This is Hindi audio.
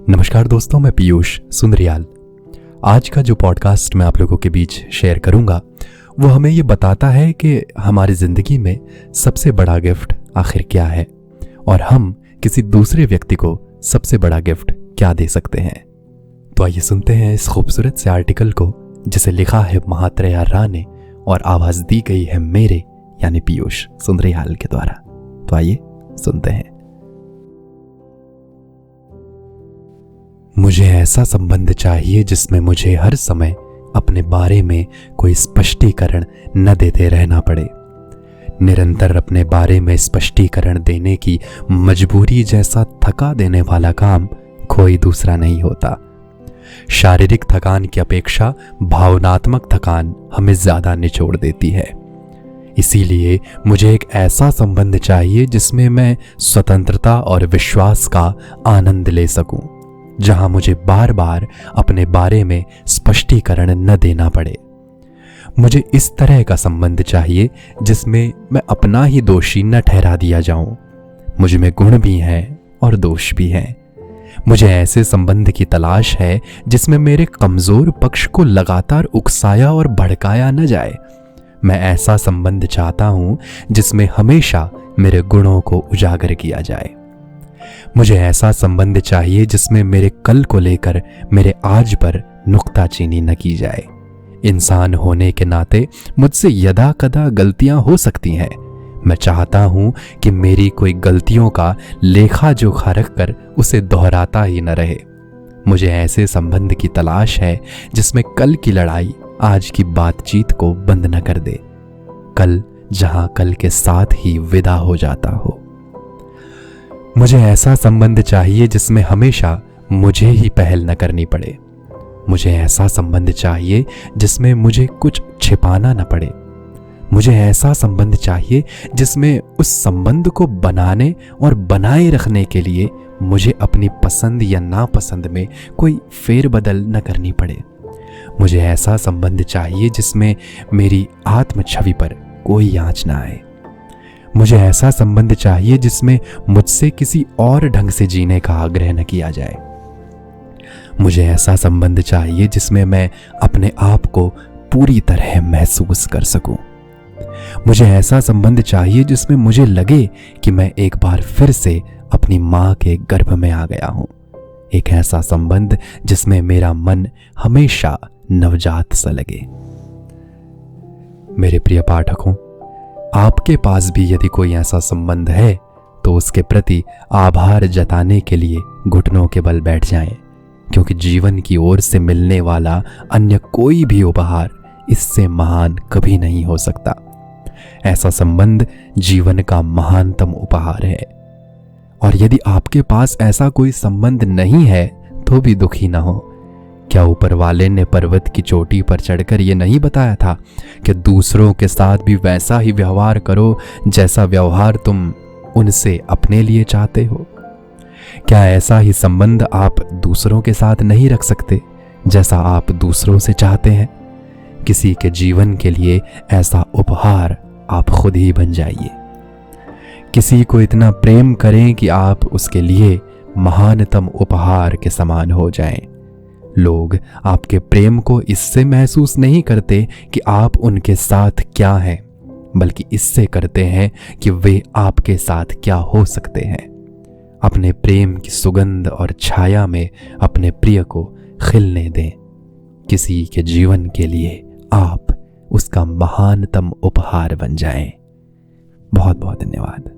नमस्कार दोस्तों, मैं पीयूष सुंदरियाल। आज का जो पॉडकास्ट मैं आप लोगों के बीच शेयर करूंगा वो हमें ये बताता है कि हमारी ज़िंदगी में सबसे बड़ा गिफ्ट आखिर क्या है और हम किसी दूसरे व्यक्ति को सबसे बड़ा गिफ्ट क्या दे सकते हैं। तो आइए सुनते हैं इस खूबसूरत से आर्टिकल को जिसे लिखा है महात्रेया रा ने और आवाज़ दी गई है मेरे यानी पीयूष सुंदरियाल के द्वारा। तो आइए सुनते हैं। मुझे ऐसा संबंध चाहिए जिसमें मुझे हर समय अपने बारे में कोई स्पष्टीकरण न देते रहना पड़े। निरंतर अपने बारे में स्पष्टीकरण देने की मजबूरी जैसा थका देने वाला काम कोई दूसरा नहीं होता। शारीरिक थकान की अपेक्षा भावनात्मक थकान हमें ज्यादा निचोड़ देती है। इसीलिए मुझे एक ऐसा संबंध चाहिए जिसमें मैं स्वतंत्रता और विश्वास का आनंद ले सकूं, जहां मुझे बार बार अपने बारे में स्पष्टीकरण न देना पड़े। मुझे इस तरह का संबंध चाहिए जिसमें मैं अपना ही दोषी न ठहरा दिया जाऊं। मुझ में गुण भी हैं और दोष भी हैं। मुझे ऐसे संबंध की तलाश है जिसमें मेरे कमजोर पक्ष को लगातार उकसाया और भड़काया न जाए। मैं ऐसा संबंध चाहता हूं जिसमें हमेशा मेरे गुणों को उजागर किया जाए। मुझे ऐसा संबंध चाहिए जिसमें मेरे कल को लेकर मेरे आज पर नुक्ताचीनी न की जाए। इंसान होने के नाते मुझसे यदा कदा गलतियां हो सकती हैं। मैं चाहता हूं कि मेरी कोई गलतियों का लेखा जोखा रखकर उसे दोहराता ही न रहे। मुझे ऐसे संबंध की तलाश है जिसमें कल की लड़ाई आज की बातचीत को बंद न कर दे। कल जहां कल के साथ ही विदा हो जाता हो। मुझे ऐसा संबंध चाहिए जिसमें हमेशा मुझे ही पहल न करनी पड़े। मुझे ऐसा संबंध चाहिए जिसमें मुझे कुछ छिपाना न पड़े। मुझे ऐसा संबंध चाहिए जिसमें उस संबंध को बनाने और बनाए रखने के लिए मुझे अपनी पसंद या नापसंद में कोई फेरबदल न करनी पड़े। मुझे ऐसा संबंध चाहिए जिसमें मेरी आत्म छवि पर कोई आंच ना आए। मुझे ऐसा संबंध चाहिए जिसमें मुझसे किसी और ढंग से जीने का आग्रह न किया जाए। मुझे ऐसा संबंध चाहिए जिसमें मैं अपने आप को पूरी तरह महसूस कर सकूं। मुझे ऐसा संबंध चाहिए जिसमें मुझे लगे कि मैं एक बार फिर से अपनी मां के गर्भ में आ गया हूं। एक ऐसा संबंध जिसमें मेरा मन हमेशा नवजात सा लगे। मेरे प्रिय पाठकों, आपके पास भी यदि कोई ऐसा संबंध है तो उसके प्रति आभार जताने के लिए घुटनों के बल बैठ जाएं, क्योंकि जीवन की ओर से मिलने वाला अन्य कोई भी उपहार इससे महान कभी नहीं हो सकता। ऐसा संबंध जीवन का महानतम उपहार है। और यदि आपके पास ऐसा कोई संबंध नहीं है तो भी दुखी ना हो। क्या ऊपर वाले ने पर्वत की चोटी पर चढ़कर यह नहीं बताया था कि दूसरों के साथ भी वैसा ही व्यवहार करो जैसा व्यवहार तुम उनसे अपने लिए चाहते हो? क्या ऐसा ही संबंध आप दूसरों के साथ नहीं रख सकते जैसा आप दूसरों से चाहते हैं? किसी के जीवन के लिए ऐसा उपहार आप खुद ही बन जाइए। किसी को इतना प्रेम करें कि आप उसके लिए महानतम उपहार के समान हो जाएं। लोग आपके प्रेम को इससे महसूस नहीं करते कि आप उनके साथ क्या हैं, बल्कि इससे करते हैं कि वे आपके साथ क्या हो सकते हैं। अपने प्रेम की सुगंध और छाया में अपने प्रिय को खिलने दें। किसी के जीवन के लिए आप उसका महानतम उपहार बन जाएं। बहुत बहुत धन्यवाद।